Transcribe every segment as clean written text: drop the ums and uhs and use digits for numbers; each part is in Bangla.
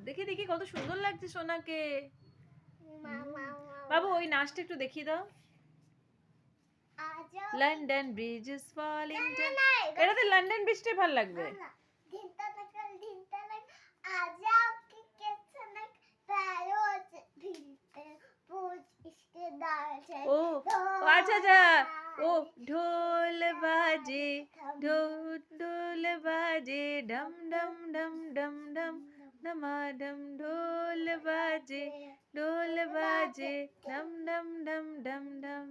দেখি দেখি কত সুন্দর লাগছে সোনাকে। বাবু ওই নাচটা একটু দেখিয়ে দাও। London bridge is falling down. এটাতে লন্ডন ব্রিজটাই ভালো লাগবে। ও আচ্ছা আচ্ছা, ও ঢোল বাজে, ঢোল বাজে, ডম ডম ডম ডম ডম ডমাডম, ঢোল বাজে, ঢোল বাজে, ডম ডম ডম ডম ডম।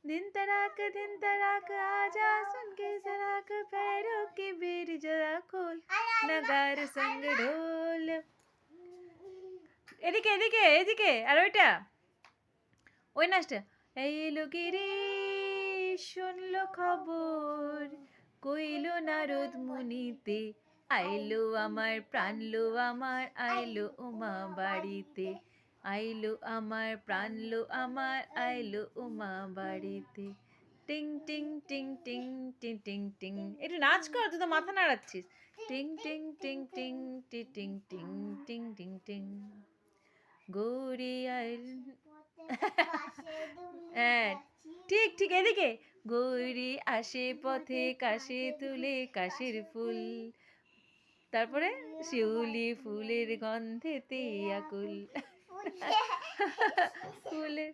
दिन तड़ाक आजा सुन के सराक, पैरों की बेड़ी जरा खोल, नगार संग ढोल। এদিকে এদিকে এদিকে আর ওইটা ওই নাচটা। এইলো গিরি শুনলো খবর, কইলো নারদ মুনিতে, আইলো আমার প্রাণলো আমার, আইলো উমা বাড়িতে, আইলো আমার প্রাণলো আমার, আইলো উমা বাড়িতে। টিং টিং টিং টিং টিং টিং টিং। একটু নাচ কর, তুই তো মাথা নাড়াচ্ছিস। টিং টিং টিং টিং টিং টিং টিং টিং টিং টিং। গৌরী আইল, হ্যাঁ ঠিক ঠিক এদিকে। গৌরী আসে পথে, কাশে তুলে কাশের ফুল, তারপরে শিউলি ফুলের গন্ধেতে আকুল। ফুলের